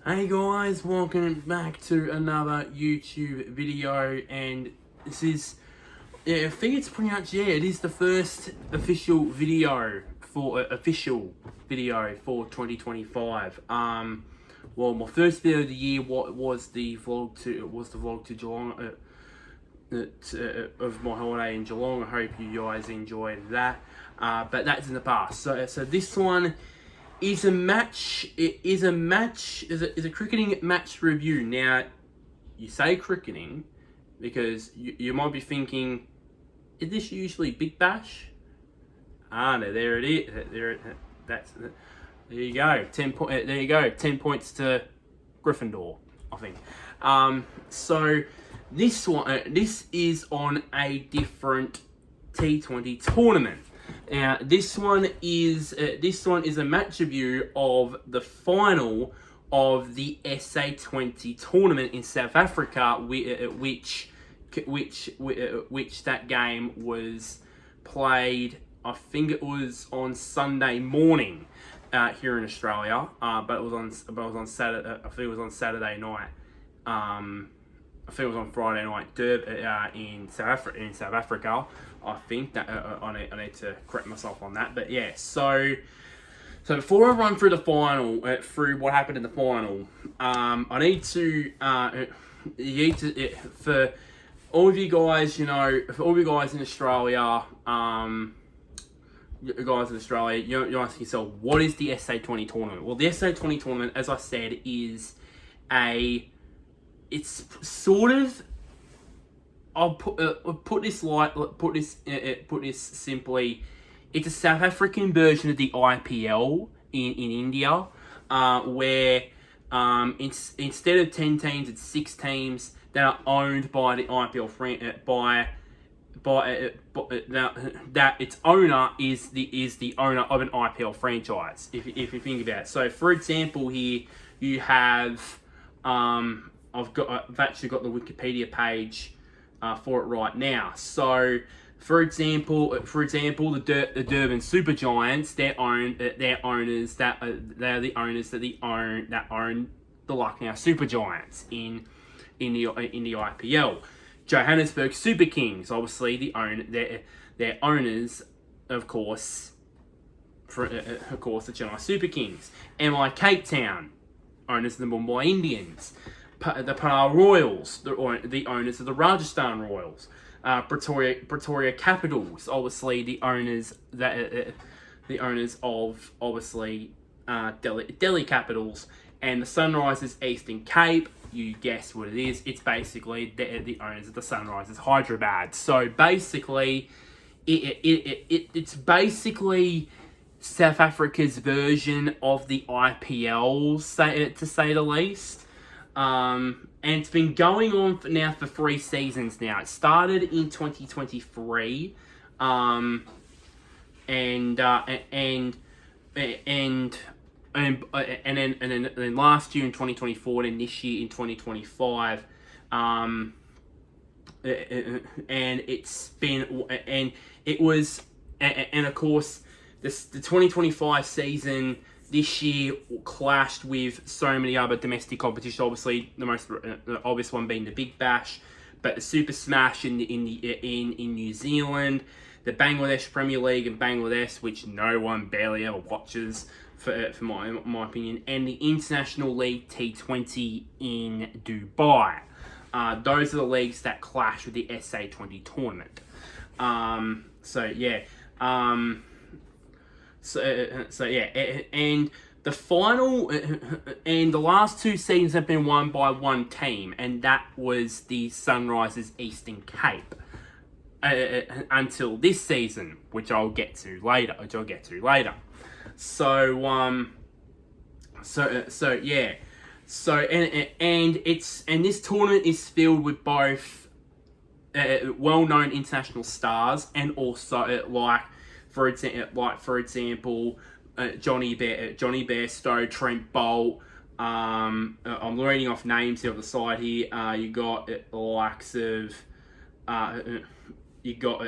Hey guys, welcome back to another YouTube video, and this is, I think it's pretty much, it is the first official video for 2025. Well, my first video of the year was the vlog to Geelong, of my holiday in Geelong. I hope you guys enjoyed that, but that's in the past. So this one is a cricketing match review. Now, you say cricketing because you might be thinking, is this usually Big Bash? No, there it is. There you go. 10 points to Gryffindor, I think. So this is on a different T20 tournament. Now, this one is a match review of the final of the SA20 tournament in South Africa, which that game was played. I think it was on Sunday morning here in Australia, but it was on Saturday. I think it was on Saturday night. I think it was on Friday night in South Africa. I think that I need to correct myself on that. But yeah, so before I run through the final, through what happened in the final, I need to for all of you guys, for all of you guys in Australia, you're asking yourself, what is the SA20 tournament? Well, the SA20 tournament, as I said, is it's sort of, I'll put this simply. It's a South African version of the IPL in India, where instead of 10 teams, it's 6 teams that are owned by the IPL that its owner is the owner of an IPL franchise. If you think about it, so for example, here you have I've actually got the Wikipedia page for it right now. So, for example, the Durban Super Giants, they are the owners that own the Lucknow Super Giants in the IPL. Johannesburg Super Kings, obviously their owners, of course, the Chennai Super Kings. MI Cape Town, owners of the Mumbai Indians. The Punjab Royals, the owners of the Rajasthan Royals. Pretoria Capitals, obviously the owners of obviously Delhi Capitals, and the Sunrisers Eastern Cape. You guess what it is. It's basically the owners of the Sunrisers Hyderabad. So basically, it's basically South Africa's version of the IPL, to say the least. And it's been going on for 3 seasons now. It started in 2023, and then last year in 2024, and this year in 2025, and it's been, and it was, and of course, the 2025 season this year clashed with so many other domestic competitions. Obviously, the most obvious one being the Big Bash, but the Super Smash in New Zealand, the Bangladesh Premier League in Bangladesh, which no one barely ever watches, for my opinion, and the International League T20 in Dubai. Those are the leagues that clash with the SA20 tournament. And the final and the last 2 seasons have been won by one team, and that was the Sunrisers Eastern Cape, until this season, which I'll get to later. And this tournament is filled with both well-known international stars and also for example, Johnny Bairstow, Trent Bolt. I'm reading off names here on the side here. You got the likes of you got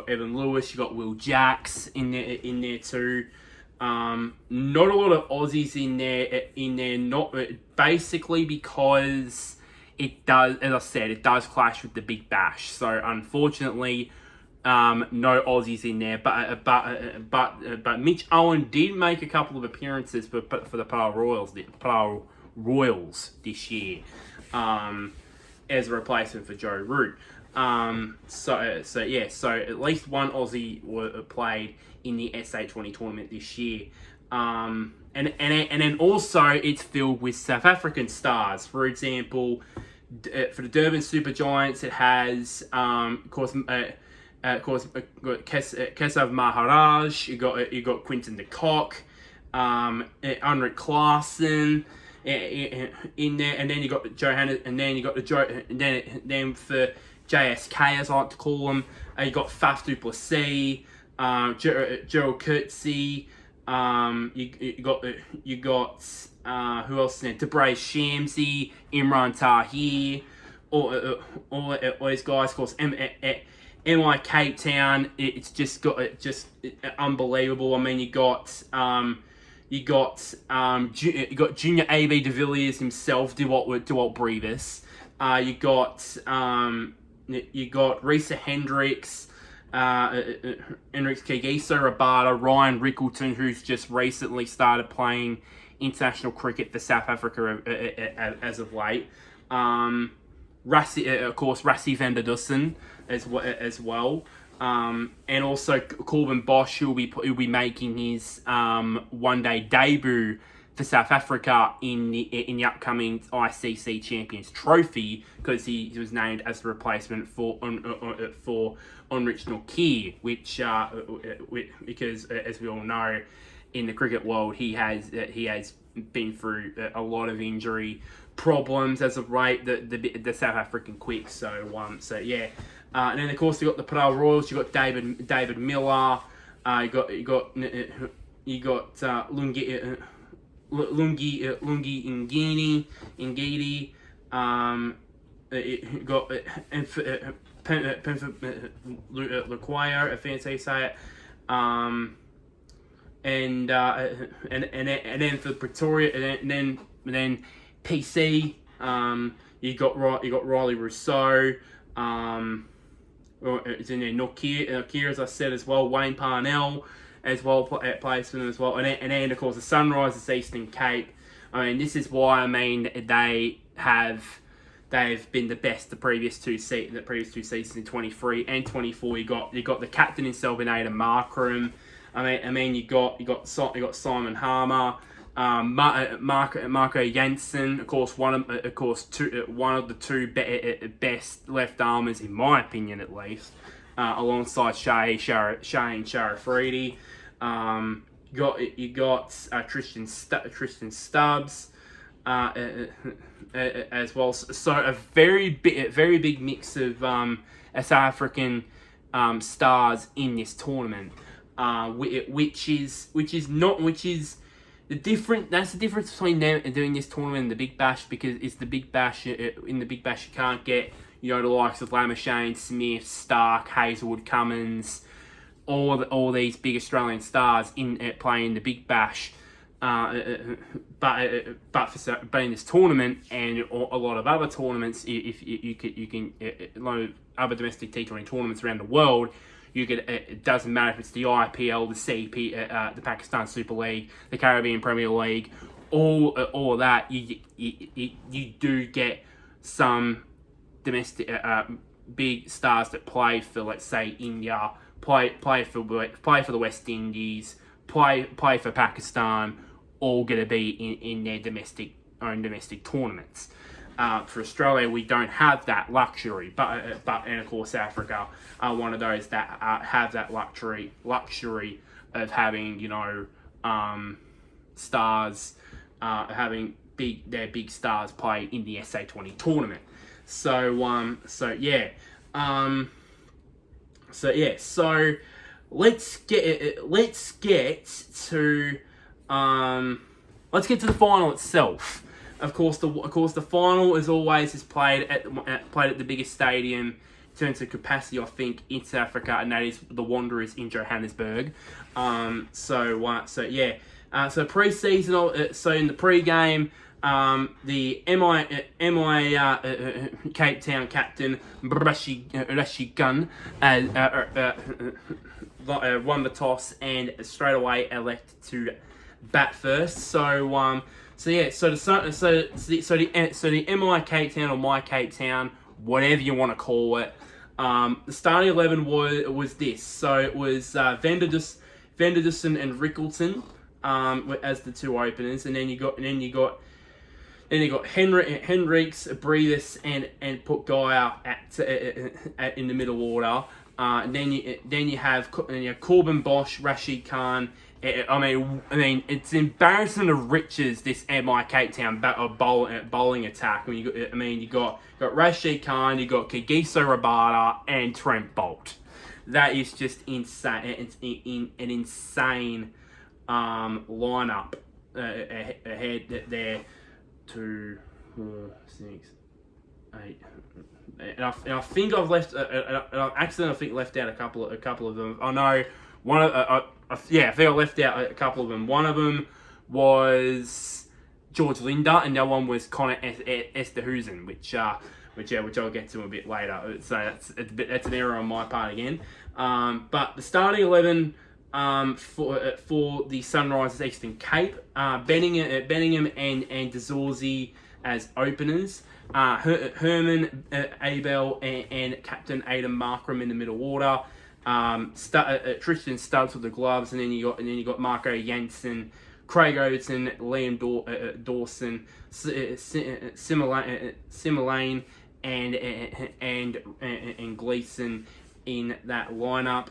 Evan Lewis. You got Will Jacks in there too. Not a lot of Aussies in there, not basically because it does, as I said, it does clash with the Big Bash. So unfortunately, no Aussies in there. But Mitch Owen did make a couple of appearances for the Pearl Royals this year, as a replacement for Joe Root. So at least one Aussie played in the SA20 tournament this year. And then also it's filled with South African stars. For example, for the Durban Super Giants, it has, of course, Kesav Maharaj. You got Quinton de Kock, Unrik Klaassen in there, and then you got Johannes, and then you got then for JSK, as I like to call them, you got Faf du Plessis, Gerald Coetzee, you got who else in there? Debray Shamsi, Imran Tahir, all these guys. Of course, NY Cape Town. It's just unbelievable. I mean, you got Junior A.B. de Villiers himself, Dewalt Brevis. You got Risa Hendricks, Hendricks Kagiso Rabada, Ryan Rickleton, who's just recently started playing international cricket for South Africa as of late. Of course, Rassie van der Dussen as well. And also Corbin Bosch, who'll be making his one-day debut for South Africa in the upcoming ICC Champions Trophy, because he was named as the replacement for Onrich Nortje, which because as we all know, in the cricket world, he has been through a lot of injury problems as of late. The South African quick. So yeah. And then of course you got the Pearl Royals. You got David Miller. You got Lungi Ngidi. You got Laquire, if fancy say it. And then for Pretoria, and then PC. You got Riley Rousseau. It's in there. Nokia, as I said as well. Wayne Parnell as well plays for them as well. And then of course the Sunrisers Eastern Cape. I mean, this is why they've been the best the previous two seasons in 23 and 24. You got the captain himself in Aiden Markram. I mean you got Simon Harmer. Marco Jansen, of course, one of the two best left armers, in my opinion, at least, alongside Shane Sharafredi. You got Tristan Stubbs as well. So a very big mix of South African stars in this tournament, which is that's the difference between them and doing this tournament and the Big Bash, because it's the Big Bash. In the Big Bash, you can't get the likes of Lamashane, Smith, Stark, Hazelwood, Cummins, all these big Australian stars playing the Big Bash. But in this tournament and a lot of other tournaments, if you can a lot of other domestic T20 tournaments around the world. It doesn't matter if it's the IPL, the CP, the Pakistan Super League, the Caribbean Premier League, all of that. You do get some domestic big stars that play for, let's say, India, play for the West Indies, play for Pakistan, all going to be in their own domestic tournaments. For Australia, we don't have that luxury, but and of course Africa are one of those that have that luxury of having stars, having their big stars play in the SA20 tournament. So let's get to the final itself. Of course, the final, as always, is played at the biggest stadium terms of capacity, I think, in South Africa, and that is the Wanderers in Johannesburg. So pre-season, so in the pre-game, the MI Cape Town captain Rashid won the toss and straight away elected to bat first. So the MI Cape Town or My Cape Town, whatever you want to call it. The starting 11 was this. So it was Venderdussen and Rickleton as the two openers, and then you got Hendricks, Brevis, and put Geyer at in the middle order. And then you have Corbin Bosch, Rashid Khan. I mean, it's embarrassing of riches, this MI Cape Town bowling attack. You got Rashid Khan, you got Kagiso Rabada, and Trent Bolt. That is just insane. It's an insane lineup ahead there. 2, 4, 6, 8. And I think I've left. I accidentally left out a couple of them. I know one of. I think I left out a couple of them. One of them was George Linder, and the other one was Connor Esterhuizen, which I'll get to a bit later. So that's an error on my part again. But the starting 11 for the Sunrisers Eastern Cape, Benningham and DeZorzi as openers. Herman, Abel, and Captain Aiden Markram in the middle order. Tristan Stubbs with the gloves, and then you got Marco Jansen, Craig Oaten, Liam Dawson, Similane, and Gleason in that lineup.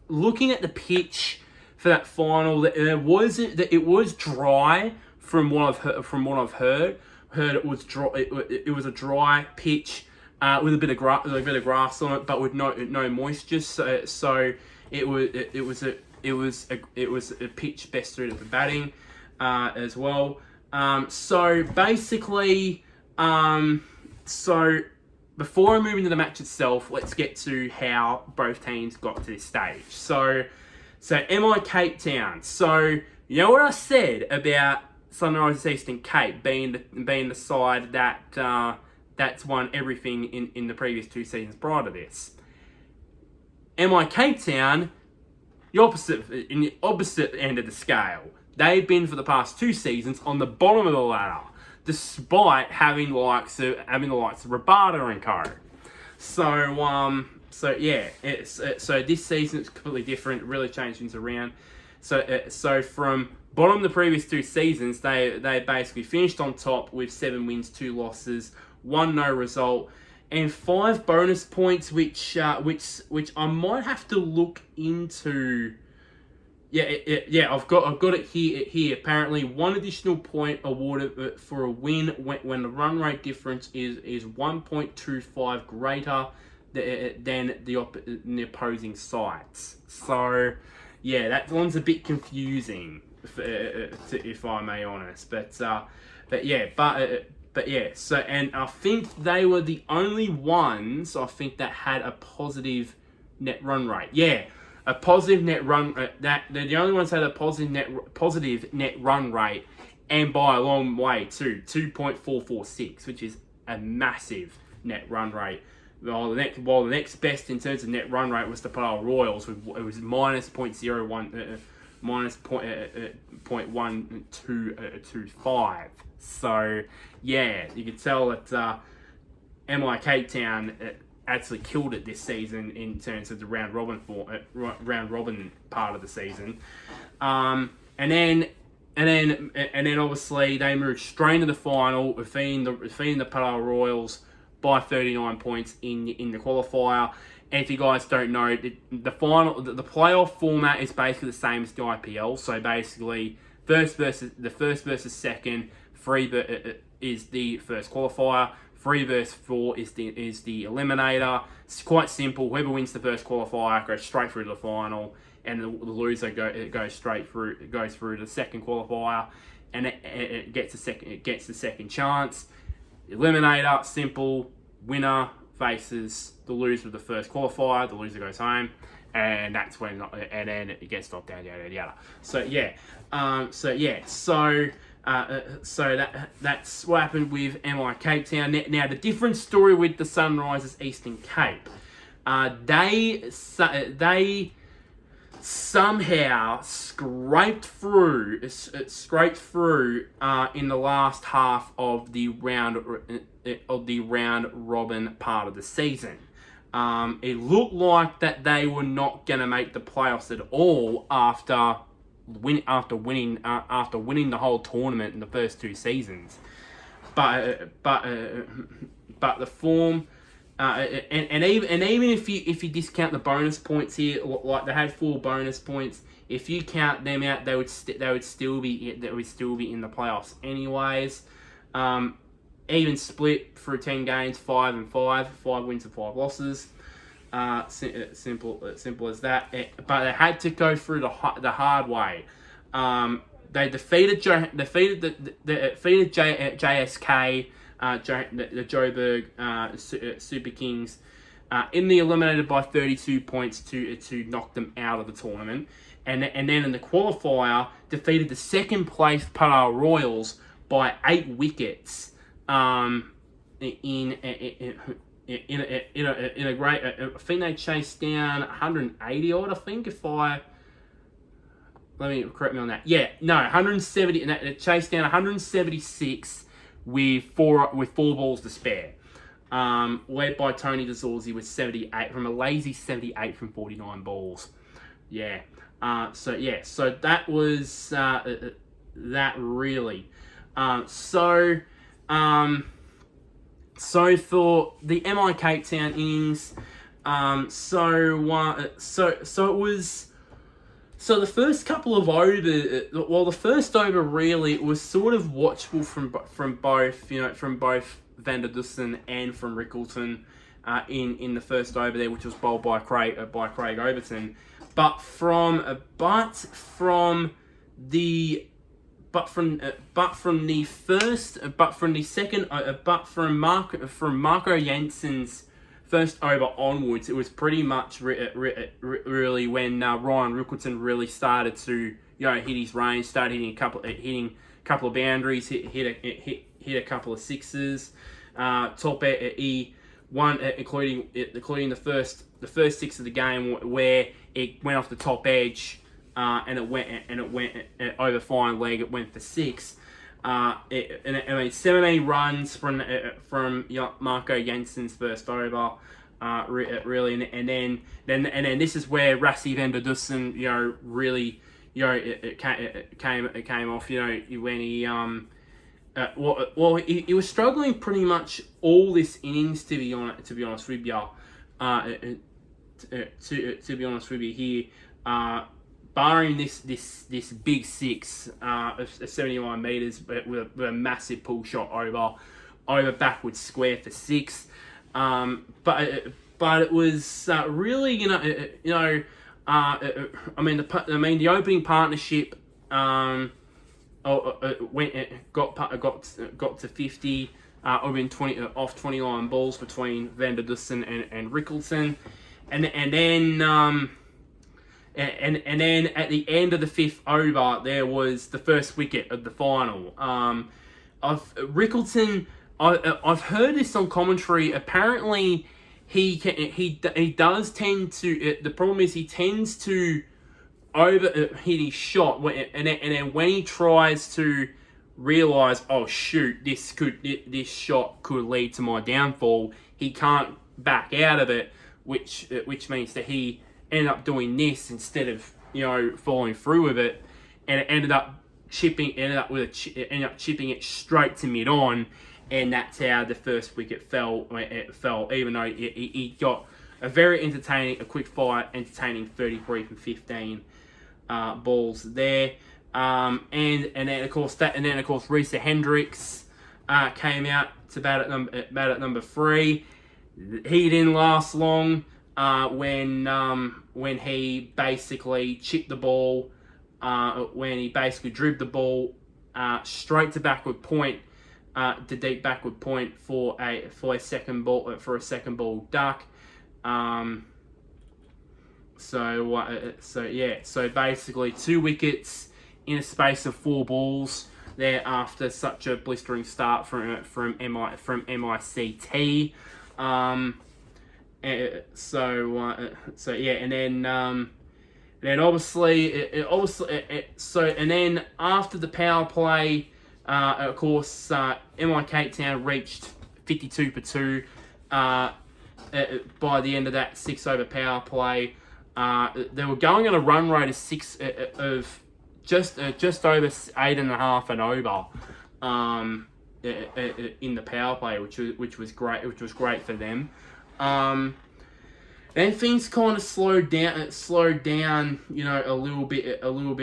Looking at the pitch for that final, it was dry. From what I've heard it was dry. It was a dry pitch with a bit of grass on it, but with no moisture. So it was a pitch best suited for batting as well. So basically, before I move into the match itself, let's get to how both teams got to this stage. So MI Cape Town. So you know what I said about Sunrisers Eastern Cape being the side that's won everything in the previous 2 seasons prior to this. MI Cape Town, in the opposite end of the scale. They've been for the past 2 seasons on the bottom of the ladder, despite having the likes of Rabada and co. So this season it's completely different. It really changed things around. So from bottom of the previous 2 seasons, they basically finished on top with 7 wins, 2 losses, 1 no result, and 5 bonus points, which I might have to look into. I've got it here. Apparently, 1 additional point awarded for a win when the run rate difference is 1.25 greater than the opposing sides. So that one's a bit confusing, if I may be honest. So and I think they were the only ones that had a positive net run rate. A positive net run. That they're the only ones that had a positive net run rate, and by a long way too, 2.446, which is a massive net run rate. While the next best in terms of net run rate was the Palawa Royals, it was minus 0.01, minus 0.1225. So you could tell that MI Cape Town actually killed it this season in terms of the round robin part of the season. And then obviously they moved straight into the final, defeating the Palawa Royals by 39 points in the qualifier. And if you guys don't know, the playoff format is basically the same as the IPL. So basically, first versus second, 3 is the first qualifier, 3 versus 4 is the eliminator. It's quite simple. Whoever wins the first qualifier goes straight through to the final, and the loser goes through the second qualifier, and it gets the second chance. Eliminator, simple. winner faces the loser of the first qualifier. The loser goes home, and that's when, and then it gets knocked down, yada yada. So yeah, that's what happened with MI Cape Town. Now the different story with the Sunrisers Eastern Cape, they somehow scraped through in the last half of the round robin part of the season. It looked like that they were not going to make the playoffs at all after winning the whole tournament in the first two seasons. But the form. And even if you discount the bonus points here, like they had 4 bonus points, if you count them out, they would still be in the playoffs anyways. Even split through 10 games, 5-5, 5 wins and 5 losses. Simple as that. But they had to go through the hard way. They defeated JSK. The Joburg Super Kings in the eliminated by 32 points to knock them out of the tournament, and then in the qualifier defeated the second place Para Royals by 8 wickets in a great. I think they chased down 180 odd. I think let me correct me on that. Yeah, no, 170. And they chased down 176. With four balls to spare, led by Tony DeZorzi with 78 from a lazy 78 from 49 balls. Yeah. So that was that really. So for the MI Cape Town innings, so it was. So the first couple of overs, the first over really, it was sort of watchable from both Van der Dussen and from Rickleton in the first over there, which was bowled by Craig Overton. But from Marco Jensen's first over onwards, it was pretty much really when Ryan Rickleton really started to hit his range, started hitting a couple of boundaries, hit a couple of sixes. He won, including the first 6 of the game where it went off the top edge, and it went over fine leg. It went for 6. 17 runs from Marco Jensen's first over, really, and then this is where Rassie van der Dussen, really, it came off, when he was struggling pretty much all this innings, to be honest with you, to be honest with you here. Barring this big 6 of 71 metres, but with a massive pull shot over backwards square for 6, but it was really the opening partnership got to 50 over 29 balls between Van der Dussen and Rickleton, and then. And then at the end of the 5th over, there was the first wicket of the final. Rickleton, I've heard this on commentary. Apparently, he does tend to. The problem is he tends to over hit his shot, and then when he tries to realise, oh shoot, this shot could lead to my downfall, he can't back out of it, which means that he ended up doing this instead of following through with it, and it ended up chipping it straight to mid on, and that's how the first wicket fell. Even though he got a quick fire, entertaining 33 from 15 balls there, and then of course Risa Hendricks came out to bat at number 3. He didn't last long. When he basically chipped the ball, when he basically dribbed the ball straight to backward point, the deep backward point for a second ball duck. So basically 2 wickets in a space of 4 balls there after such a blistering start from MICT. And then obviously, and then after the power play, of course, MI Cape Town reached 52 for 2 by the end of that 6-over power play. They were going on a run rate of just over 8.5 and over in the power play, which was great for them. Then things kind of slowed down, a little bit. Only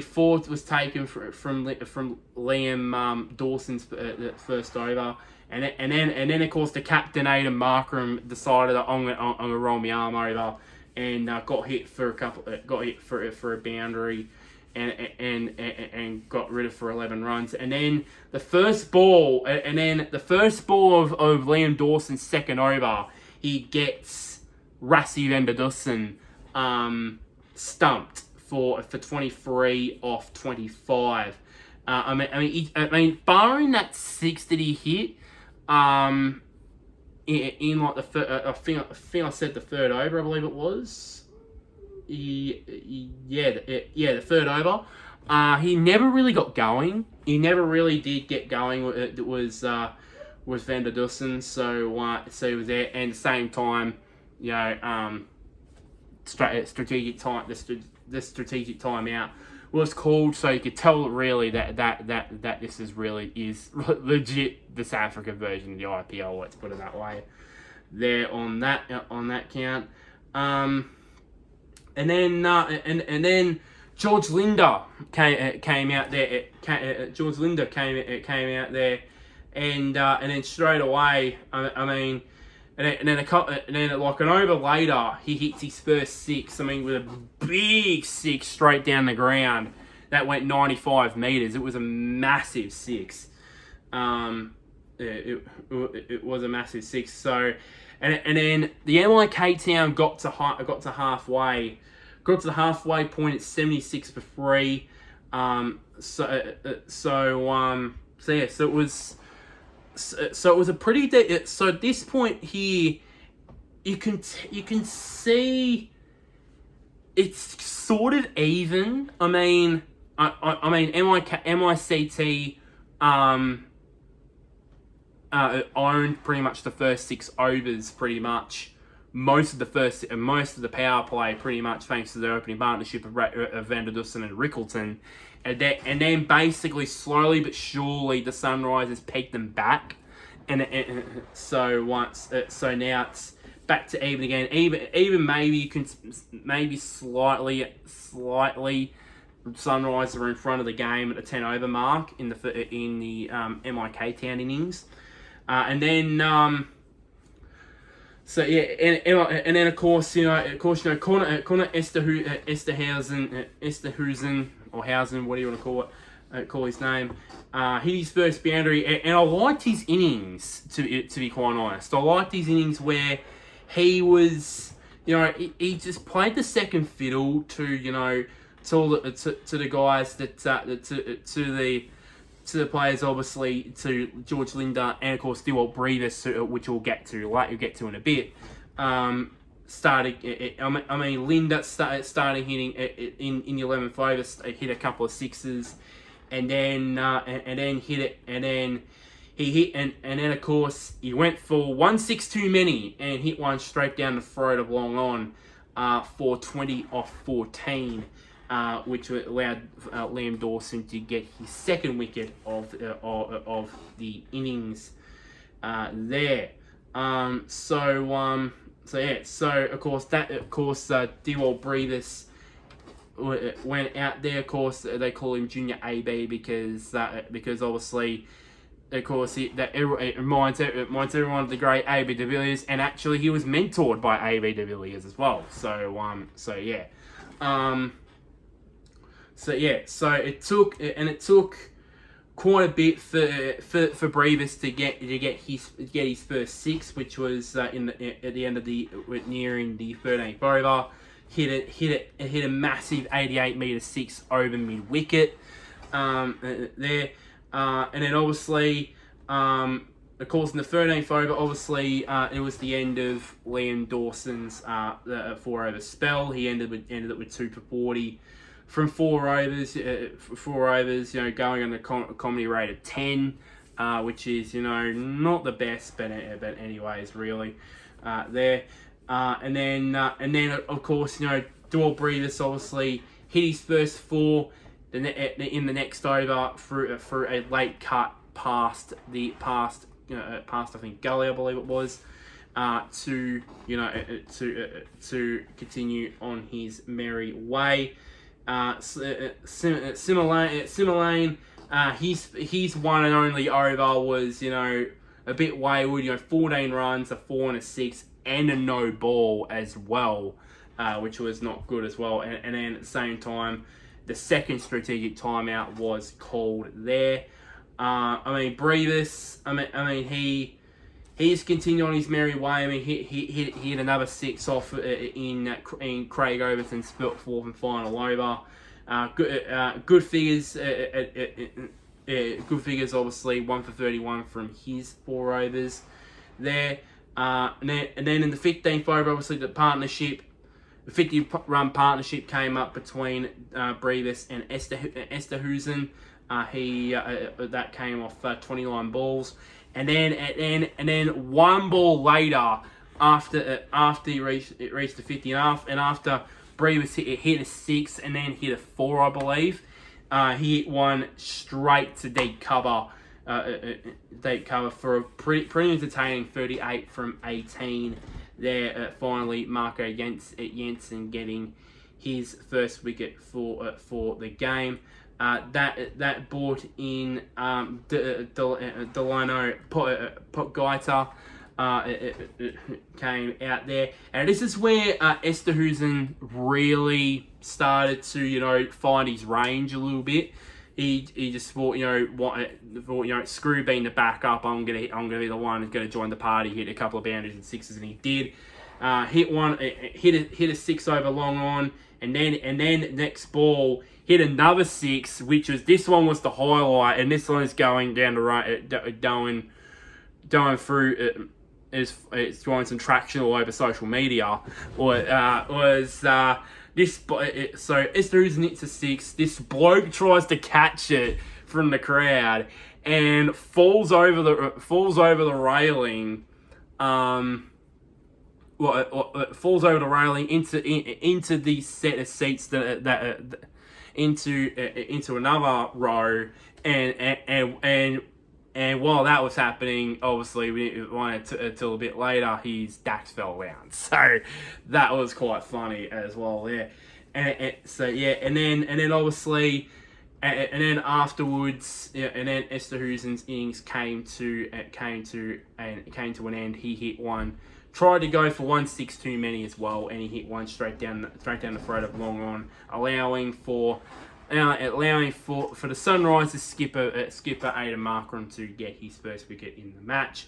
4th was taken from Liam Dawson's first over, and then of course the captain Aiden Markram decided that I'm gonna roll my arm over, and got hit for a boundary. And got rid of for 11 runs, and then the first ball of Liam Dawson's second over, he gets Rashid stumped for 23 off 25. Barring that 6 that he hit, in like I think I said the third over, I believe it was. The third over. He never really got going. He never really did get going. It was Vander Dussen, so he was there. And at the same time, strategic time. The strategic timeout was called, so you could tell really that this is legit the South Africa version of the IPL. Let's put it that way. There on that count. And then George Linder came out there. George Linder came out there, and then straight away, and then like an over later, he hits his first 6. With a big 6 straight down the ground that went 95 meters. It was a massive 6. It was a massive 6. So. And then the MIK Town got to the halfway point at 76 for 3. So it was a pretty. So at this point here, you can see it's sort of even. MICT owned pretty much the first 6 overs, pretty much most of the power play, pretty much thanks to the opening partnership of Vander Dussen and Rickleton, and then basically slowly but surely the Sunrisers pegged them back, so now it's back to even again. Even maybe you can slightly Sunrisers are in front of the game at the 10 over mark in the MIK Town innings. And then, and then of course, Connor Esterhuizen, or Hausen, what do you want to call his name? Hit his first boundary, and I liked his innings, to be quite honest. I liked his innings where he was, he just played the second fiddle to the guys to the players, obviously, to George Linder and of course Dewalt Brevis, which we'll get to in a bit. Linder started hitting in the 11th over, hit a couple of 6s, and then hit it, and then he hit, and then of course he went for 1 6 too many and hit one straight down the throat of long on for 20 off 14. Which allowed Liam Dawson to get his second wicket of the innings there. So of course Dewalt Brevis went out there. Of course they call him Junior AB because obviously. Of course, it reminds everyone of the great A.B. de Villiers, and actually he was mentored by A.B. de Villiers as well. So it took quite a bit for Brevis to get his first 6, which was at the end of nearing the 13th over. Hit a massive 88-meter 6 over mid wicket there, and then obviously. Of course, in the 13th over, obviously, it was the end of Liam Dawson's 4-over spell. He ended it with 2 for 40 from 4 overs. Going on a comedy rate of 10, which is not the best, but anyways, really there. And then of course, Dwell Brevis obviously hit his first 4 in the next over through a late cut past I think Gully, I believe it was, to continue on his merry way. Similane, his one and only over was a bit wayward. 14 runs, a 4 and a 6, and a no ball as well, which was not good as well. And then at the same time, the second strategic timeout was called there. Brevis. He's continued on his merry way. He hit another 6 off in Craig Overton's 4th and final over. Good figures. Good figures. Obviously, 1 for 31 from his 4 overs there. And then in the 15th over, obviously the 50-run partnership came up between Brevis and Esterhuizen. That came off 29 balls, and then 1 ball later, after he reached the 50, and after Brevis hit a 6 and then hit a 4, I believe, he hit one straight to deep cover for a pretty entertaining 38 from 18 there. Finally, Marco Jensen getting his first wicket for the game. That brought in Delano Potgaita came out there, and this is where Esterhuizen really started to find his range a little bit. He just thought screw being the backup, I'm gonna be the one who's gonna join the party, hit a couple of boundaries and 6s, and he did. Hit a 6 over long on, and then next ball hit another 6, this one was the highlight, and this one is going down the right, going through. It's drawing some traction all over social media. So Esterhuizen hits a 6. This bloke tries to catch it from the crowd and falls over the railing. Falls over the railing into the set of seats into another row, and while that was happening, obviously we didn't want it until a bit later, his dax fell down. So that was quite funny as well there. And then obviously, and then afterwards, and then Esterhuizen's innings came to an end. He hit one. Tried to go for 1-6 too many as well, and he hit one straight down the throat of long on, allowing for the Sunrisers skipper Aiden Markram to get his first wicket in the match.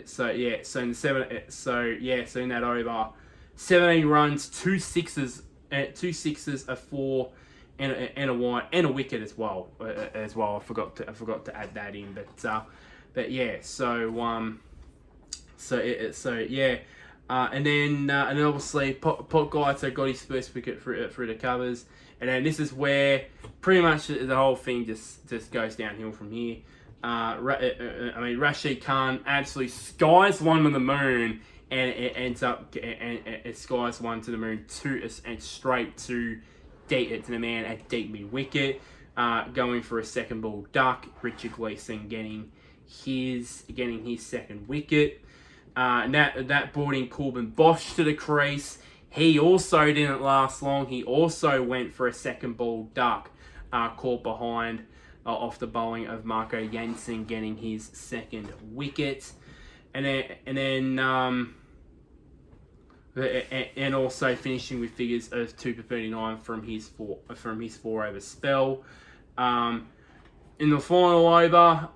So in that over, 17 runs, 2 sixes, a 4, and a wide, and a wicket as well. I forgot to add that in, but yeah. And then obviously Potgaita got his first wicket through the covers, and then this is where pretty much the whole thing just goes downhill from here. Rashid Khan absolutely skies one to the moon, and it ends up it skies one to the moon and straight to the man at deep mid wicket, going for a second ball duck. Richard Gleeson getting his second wicket. And that brought in Corbin Bosch to the crease. He also didn't last long. He also went for a second ball duck, caught behind off the bowling of Marco Jensen, getting his second wicket, and also finishing with figures of 2 for 39 from his 4 over spell. in the final over,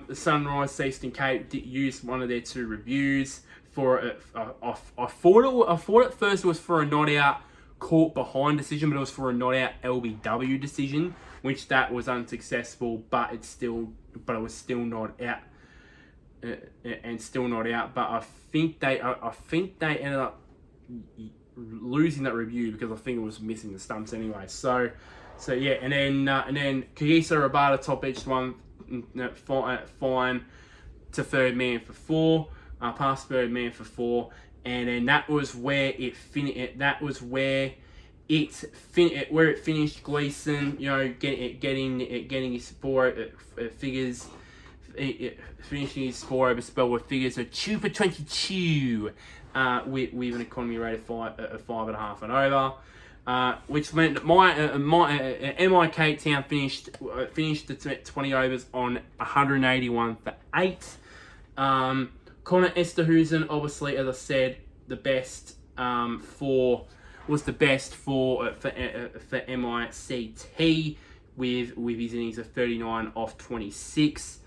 the Sunrise Eastern Cape used one of their 2 reviews for I thought at first it was for a not out caught behind decision, but it was for a not out LBW decision, which that was unsuccessful. But it was still not out, and still not out. But I think they ended up losing that review because I think it was missing the stumps anyway. So yeah, and then Kagiso Rabada top edged one fine to third man for 4, past third man for 4, and then that was where it finished. That was where it finished. Gleason, getting his 4 figures. Finishing his 4 over spell with figures of 2 for 22, with an economy rate of 5.5 and over, which meant that MI Cape Town finished the 20 overs on 181 for 8. Connor Esterhuizen, obviously, as I said, the best for MICT with his innings of 39 off 26.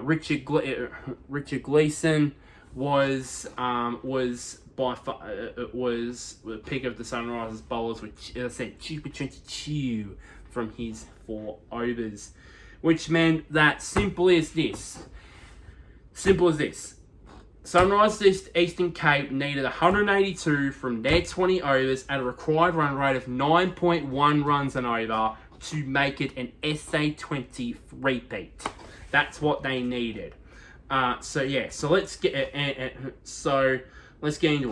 Richard Gleason was by far was the pick of the Sunrisers bowlers, which, as I said, 2 for 22 from his 4 overs, which meant that simple as this. Sunrise Eastern Cape needed 182 from their 20 overs at a required run rate of 9.1 runs and over to make it an SA20 repeat. That's what they needed. So let's get into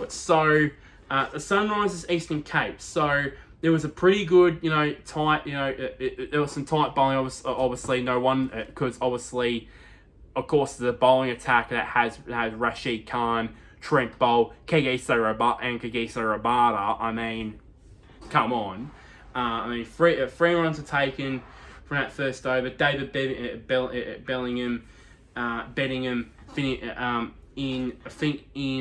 it. So the Sunrisers Eastern Cape. So there was a pretty good, tight, there was some tight bowling. Obviously, no one, because obviously, of course, the bowling attack that has Rashid Khan, Trent Bolt, Kagiso Rabada. I mean, come on. Three runs are taken from that first over. David Bellingham, Bettingham, in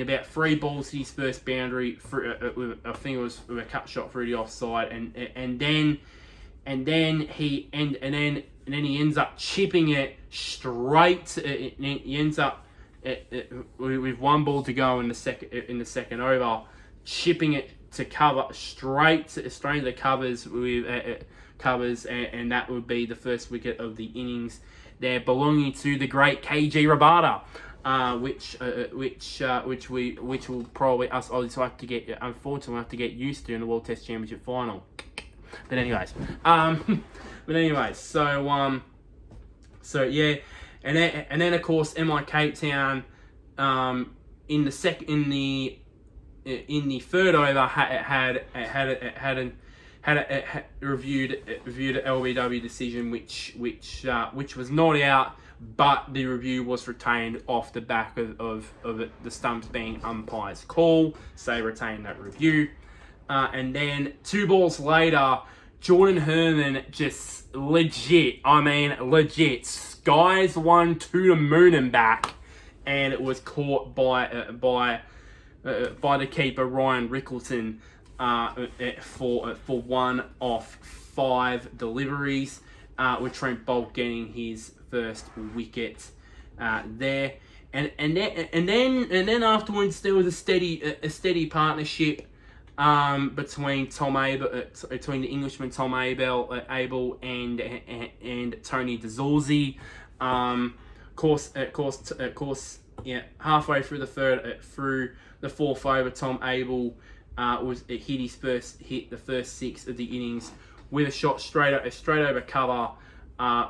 about 3 balls his first boundary. I think it was with a cut shot through the offside, and then he ends up chipping it straight. He ends up with 1 ball to go in the second over, chipping it to cover straight to the covers with covers, and that would be the first wicket of the innings there, belonging to the great KG Rabada, which will probably us Aussies will have to get used to in the World Test Championship final. But anyways, so yeah, and then of course MI Cape Town, in the third over had reviewed an LBW decision which was not out, but the review was retained off the back of the stumps being umpire's call, so they retained that review. And then 2 balls later, Jordan Herman just legit skies 1 to the moon and back, and it was caught by the keeper Ryan Rickleton for 1 off 5 deliveries, with Trent Bolt getting his first wicket there, and then afterwards there was a steady partnership between between the Englishman Tom Abel and Tony DeZorzi. Of course, yeah. Halfway through the fourth over, Tom Abel hit the first 6 of the innings with a shot straight over cover,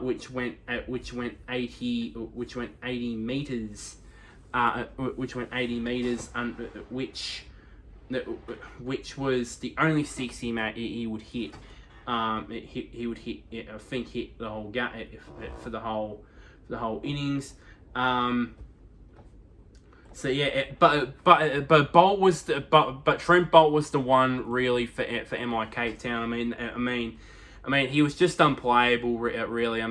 which went 80 meters, which was the only 6 he would hit. He would hit, I think, hit the whole for the whole innings. So yeah, but Bolt was but Trent Bolt was the one really for MI Cape Town. I mean, he was just unplayable, really.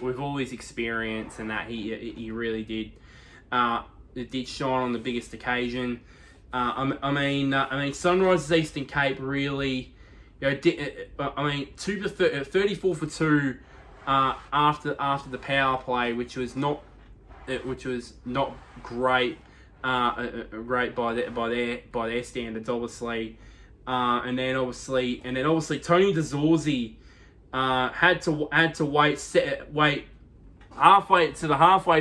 With all his experience and that, he really did shine on the biggest occasion. Sunrise Eastern Cape really, 34 for 2, after the power play, which was not great, great by their standards, obviously. And then obviously Tony DeZorzi had to wait halfway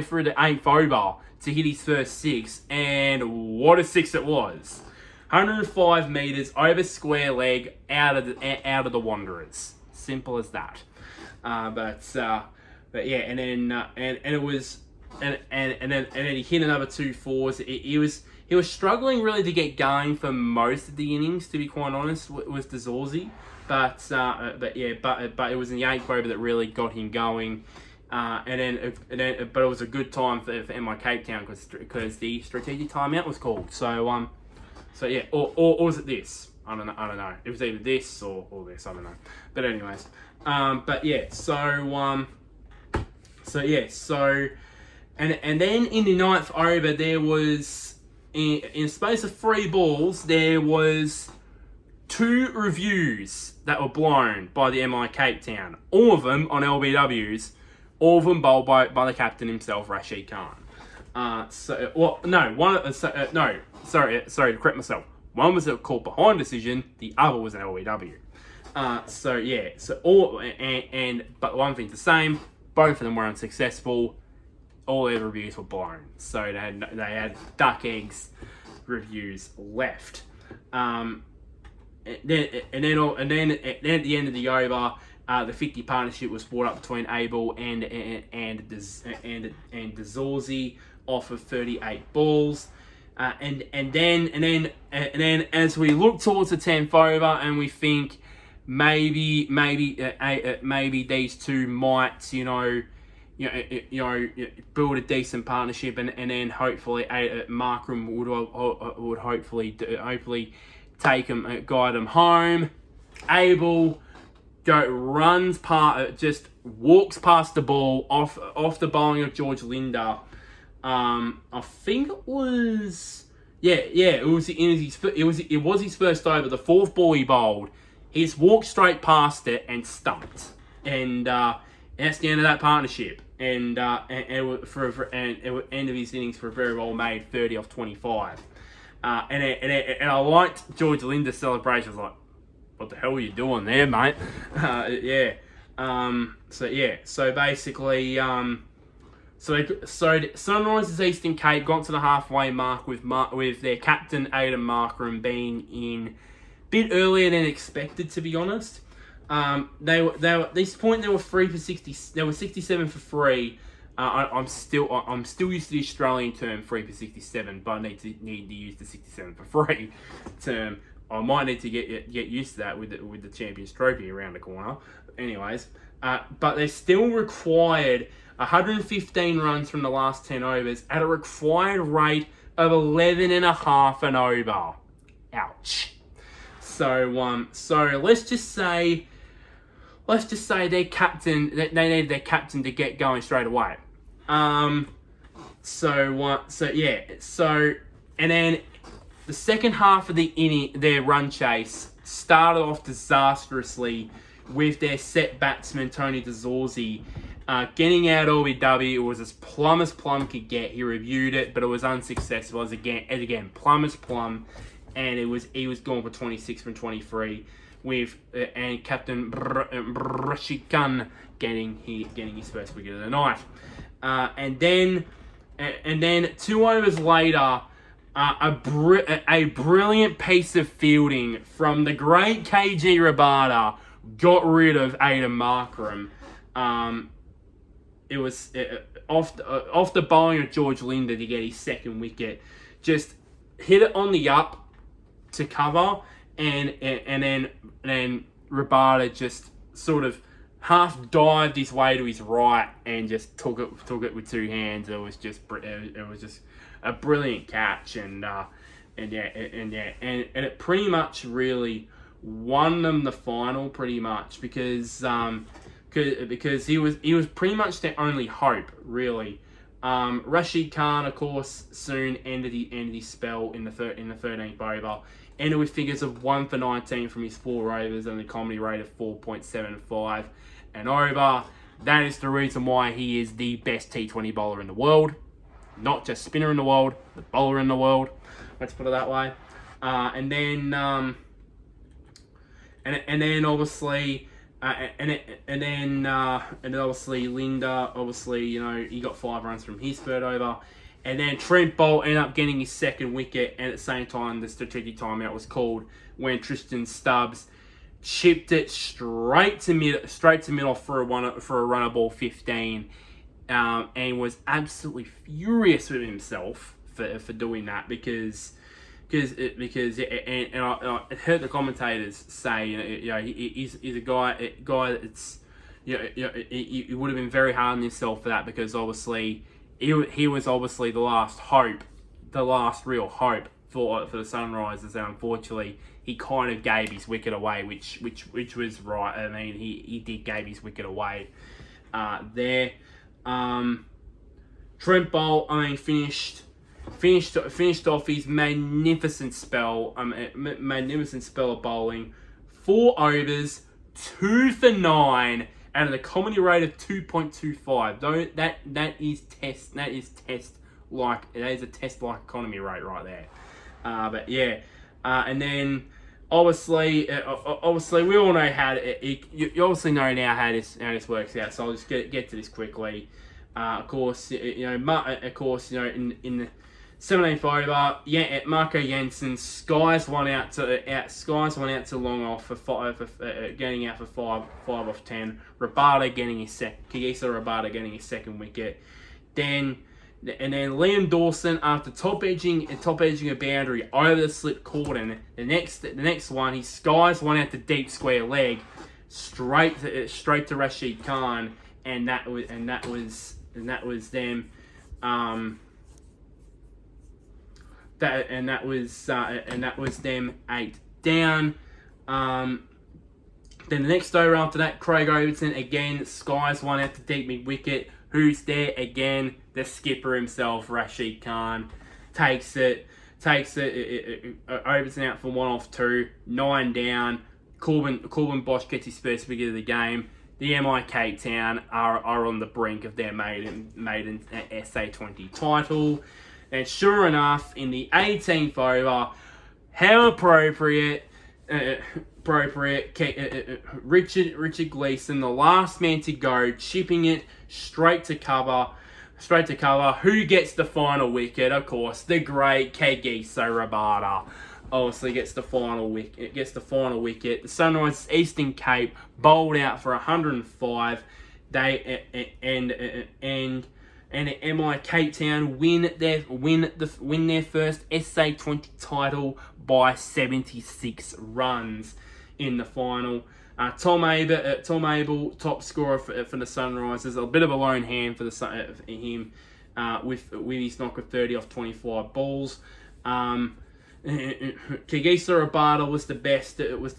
through the 8th over to hit his first six, and what a six it was! 105 meters over square leg out of the Wanderers. Simple as that. But yeah, and then he hit another 2 fours. He was struggling really to get going for most of the innings, to be quite honest, with DeZorzi. But it was in the 8th over that really got him going. But it was a good time for MI Cape Town because the strategic timeout was called. So yeah, or was it this? I don't know. It was either this or this. I don't know. But anyways, and then in the 9th over there was in a space of 3 balls there was 2 reviews that were blown by the MI Cape Town. All of them on LBWs. All of them bowled by the captain himself, Rashid Khan. Sorry to correct myself. One was a caught behind decision, the other was an LBW. But one thing's the same, both of them were unsuccessful. All their reviews were blown. So they had duck eggs reviews left. And then at the end of the over, the 50 partnership was brought up between Abel and DeZorzi off of 38 balls. And then as we look towards the 10th over and we think maybe these two might build a decent partnership and then hopefully Markram would hopefully take him, guide him home. Abel just walks past the ball off the bowling of George Linder. I think it was it was his first over, the 4th ball he bowled. He just walked straight past it and stumped, and that's the end of that partnership. And it would end of his innings for a very well made 30 off 25. And I liked George Linder's celebration. I was like, what the hell are you doing there, mate? So basically, Sunrisers Eastern Cape got to the halfway mark with their captain Aiden Markram being in a bit earlier than expected, to be honest. They were at this point they were 3 for 60. They were 67 for 3. I'm still used to the Australian term 3 for 67, but I need to use the 67 for 3 term. I might need to get used to that with the Champions Trophy around the corner. Anyways, but they still required 115 runs from the last 10 overs at a required rate of 11.5 an over. Ouch. So let's just say their captain, they needed their captain to get going straight away. And then the second half of the inning, their run chase started off disastrously with their set batsman Tony DeZorzi getting out LBW. It was as plum could get. He reviewed it, but it was unsuccessful. As again, plum as plum, and he was going for 26 from 23 with and Captain Rashid getting his first wicket of the night. And then 2 overs later, a brilliant piece of fielding from the great KG Rabada got rid of Aiden Markram. It was off the bowling of George Linder to get his second wicket. Just hit it on the up to cover, and then Rabada just sort of half dived his way to his right and just took it with 2 hands. It was just a brilliant catch, and it pretty much really won them the final, pretty much, because he was pretty much their only hope, really. Rashid Khan, of course, soon ended his spell in the 13th over, ended with figures of 1 for 19 from his 4 overs and a comedy rate of 4.75 and over. That is the reason why he is the best T20 bowler in the world. Not just spinner in the world, the bowler in the world. Let's put it that way. And then obviously, and then obviously Linda, obviously, he got 5 runs from his third over. And then Trent Boult ended up getting his second wicket, and at the same time, the strategic timeout was called when Tristan Stubbs chipped it straight to middle for a runner ball 15, and was absolutely furious with himself for doing that because I heard the commentators say he's a guy that's he would have been very hard on himself for that, because obviously he was obviously the last real hope for the Sunrisers, and unfortunately he kind of gave his wicket away, which was right. I mean, he did gave his wicket away there. Trent Boult, I mean, finished off his magnificent spell of bowling. 4 overs, 2 for 9, and a comedy rate of 2.25. That is a test like economy rate right there. But yeah, and then obviously we all know how you obviously know now how this works out. So I'll just get to this quickly. Of course, in the 17th over, Marco Jensen skies one out to long off for getting out for 5 off 10. Rabada getting his getting his second wicket. Then Liam Dawson, after top edging a boundary over the slip cordon, the next one he skies one out to deep square leg, straight to Rashid Khan, and that was them. That was them 8 down. Then the next over after that, Craig Overton again skies one out to deep mid wicket. Who's there again? The skipper himself, Rashid Khan, takes it. Overton out for 1 off 2, 9 down. Corbin Bosch gets his first wicket of the game. The MI Cape Town are on the brink of their maiden SA20 title. And sure enough, in the 18th over, how appropriate, Richard Gleeson, the last man to go, chipping it straight to cover. Who gets the final wicket? Of course, the great Kagiso Rabada obviously gets the final wicket. The Sunrise Eastern Cape bowled out for 105. And MI Cape Town win their first SA20 title by 76 runs in the final. Tom Abel, top scorer for the Sunrisers, a bit of a lone hand for him with his knock of 30 off 25 balls. Kagiso Rabada was the best. It was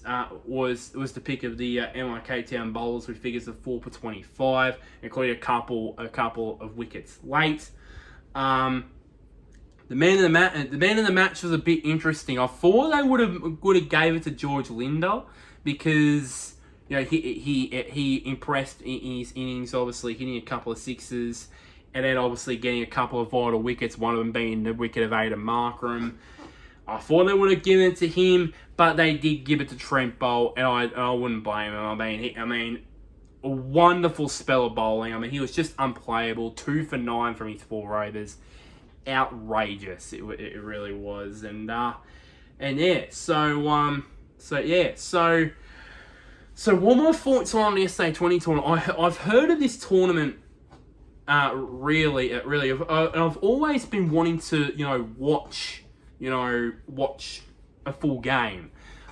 the pick of the MI Cape Town bowlers with figures of 4 for 25, including a couple of wickets late. The man of the match was a bit interesting. I thought they would have gave it to George Linder, because he impressed in his innings, obviously hitting a couple of sixes, and then obviously getting a couple of vital wickets, one of them being the wicket of Aiden Markram. I thought they would have given it to him, but they did give it to Trent Boult, and I wouldn't blame him. I mean, a wonderful spell of bowling. I mean, he was just unplayable. 2 for 9 from his 4 overs. Outrageous. It really was. And yeah, so what my thoughts are on the SA20 tournament? I've heard of this tournament. Really, I've always been wanting to, watch a full game.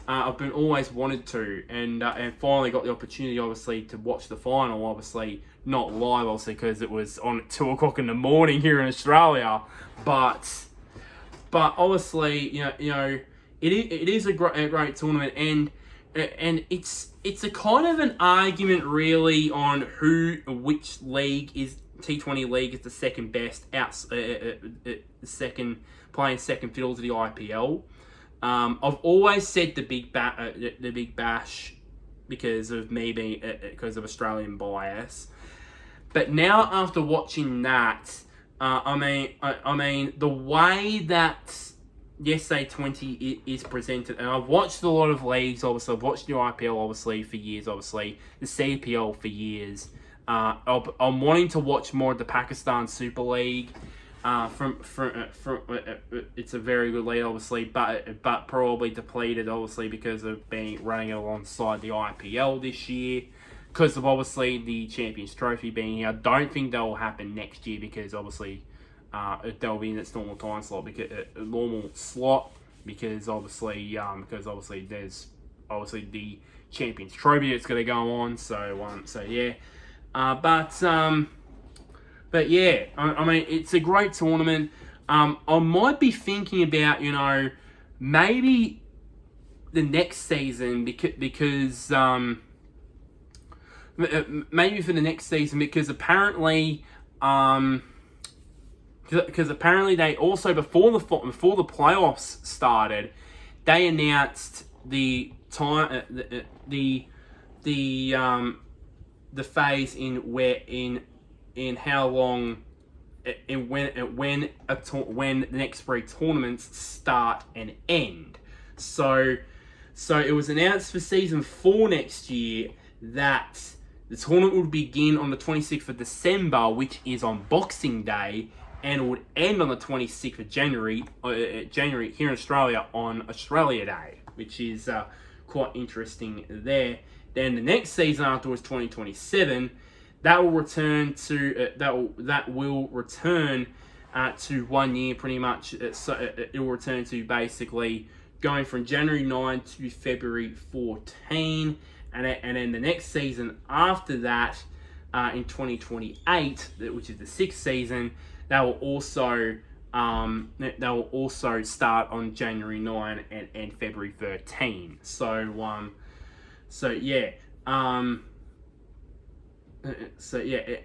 I've been always wanted to, and finally got the opportunity, obviously, to watch the final. Obviously, not live, obviously, because it was on at 2:00 in the morning here in Australia. But obviously, it is a great tournament, and it's a kind of an argument, really, on which league is. T20 league is the second best, playing second fiddle to the IPL. I've always said the Big Bash because of me being because of Australian bias. But now after watching that, I mean the way that the SA20 is presented, and I've watched a lot of leagues. Obviously, I've watched the IPL obviously for years. Obviously, the CPL for years. I'm wanting to watch more of the Pakistan Super League. It's a very good league, obviously, but probably depleted, obviously, because of being running alongside the IPL this year, because of obviously the Champions Trophy being here. I don't think that will happen next year because obviously they'll be in its normal time slot, because obviously there's obviously the Champions Trophy that's going to go on. So yeah, But yeah, I mean, it's a great tournament. I might be thinking about, maybe the next season because maybe for the next season, because apparently they also, before the playoffs started, they announced the time the phase in how long, and when the next 3 tournaments start and end. So it was announced for season 4 next year that the tournament would begin on the 26th of December, which is on Boxing Day, and would end on the 26th of January here in Australia on Australia Day, which is quite interesting there. Then the next season afterwards, 2027. That will return to to 1 year pretty much. So it will return to basically going from January 9 to February 14, and then the next season after that, in 2028, which is the 6th season, that will also start on January 9 and February 13. So yeah. So yeah,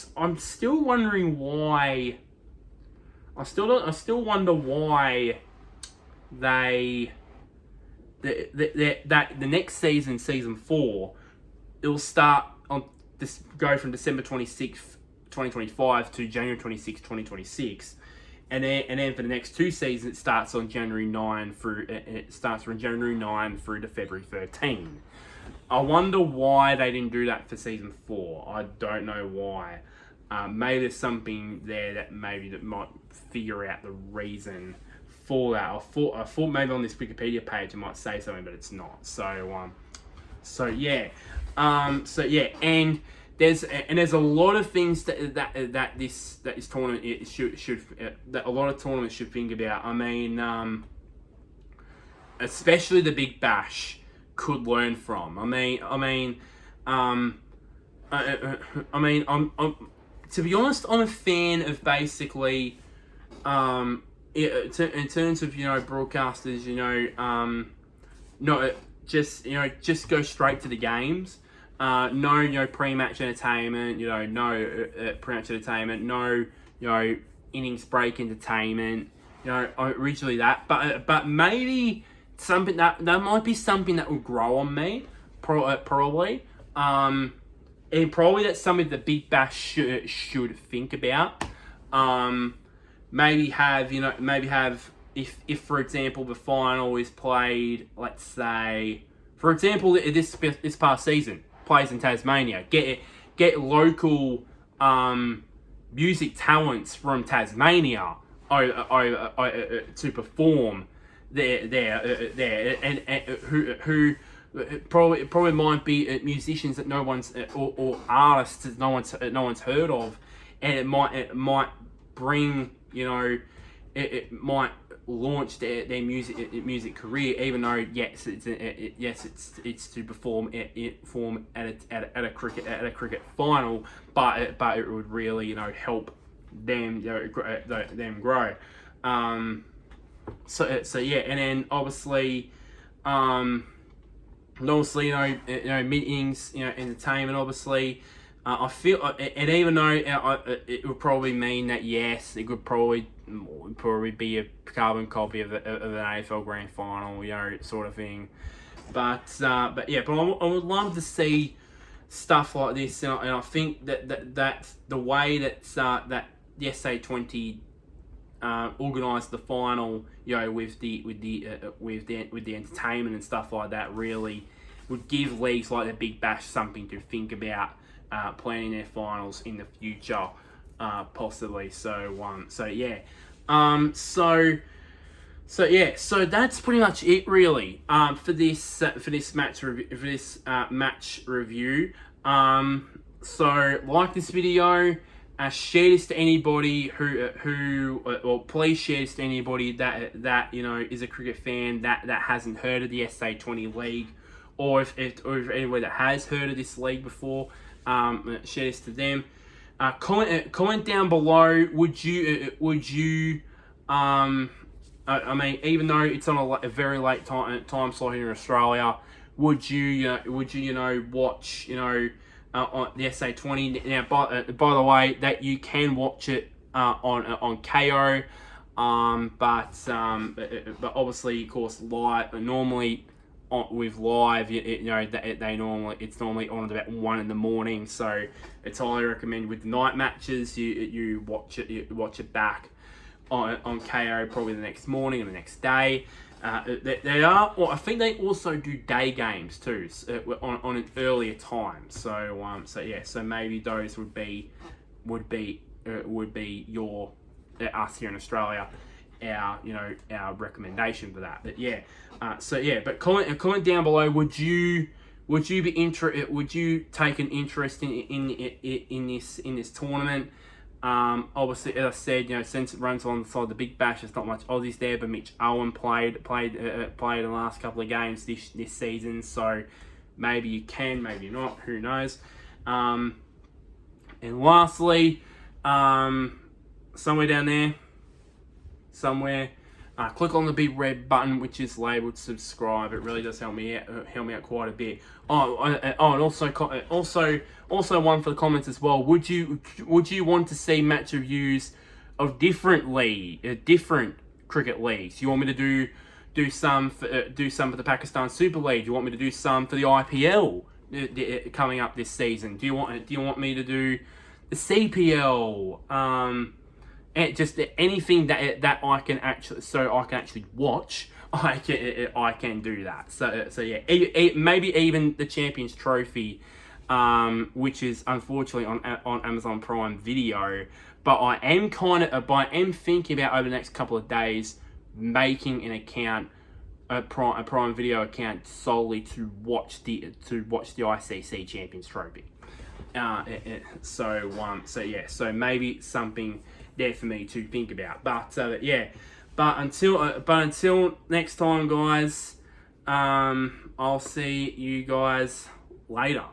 I'm still wondering why. I still wonder why the next season, season 4, it will start on this, go from December 26th, 2025 to January 26th, 2026. And then for the next 2 seasons, it starts on January 9 through to February 13. I wonder why they didn't do that for season 4. I don't know why. Maybe there's something there that might figure out the reason for that. I thought maybe on this Wikipedia page it might say something, but it's not. So yeah, and there's a lot of things that this tournament that a lot of tournaments should think about. I mean, especially the Big Bash could learn from. I'm to be honest, I'm a fan of basically in terms of broadcasters, not just go straight to the games. No pre-match entertainment, no pre-match entertainment, no innings break entertainment, originally that, but maybe something that might be something that will grow on me, probably, and probably that's something the Big Bash should think about. Maybe have if for example the final is played, let's say, for example, this past season plays in Tasmania. Get local music talents from Tasmania to perform there, and who probably might be musicians that no one's or artists that no one's heard of, and it might bring it might launch their music career, even though yes it's to perform at a cricket final, but it would really help them grow. So yeah, and then obviously meetings, entertainment, obviously. I feel, and even though it would probably mean that yes, it would probably be a carbon copy of an AFL Grand Final, sort of thing. But yeah, but I would love to see stuff like this, and I think that's the way that the SA20 organised the final, with the entertainment and stuff like that, really would give leagues like the Big Bash something to think about, planning their finals in the future, possibly. So yeah, so that's pretty much it, really, for this match review. So like this video, share this to anybody please share this to anybody that is a cricket fan that hasn't heard of the SA20 league, or if anybody that has heard of this league before, share this to them. Comment down below. Would you I mean, even though it's on a very late time slot here in Australia, would you watch on the SA20? Now, by the way, that you can watch it on KO, but obviously, of course, live. Normally, with live, it's normally on at about 1 in the morning. So it's highly recommended. With the night matches, you watch it back on KO probably the next morning or the next day. I think they also do day games too, on an earlier time. So so maybe those would be your us here in Australia, our recommendation for that. But yeah, but comment down below. Would you be interested? Would you take an interest in this tournament? Obviously, as I said, since it runs alongside the Big Bash, there's not much Aussies there, but Mitch Owen played the last couple of games this season, so maybe you can, maybe not, who knows. And lastly, somewhere down there, click on the big red button which is labelled subscribe. It really does help me out quite a bit. And also one for the comments as well. Would you want to see match reviews of different cricket leagues? You want me to do some for the Pakistan Super League? Do you want me to do some for the IPL coming up this season? Do you want me to do the CPL? And just anything that I can actually watch, I can do that. So yeah, maybe even the Champions Trophy, which is unfortunately on Amazon Prime Video. But I am thinking about over the next couple of days making an account, a Prime Video account solely to watch the ICC Champions Trophy. So maybe something there for me to think about. But until next time, guys, I'll see you guys later.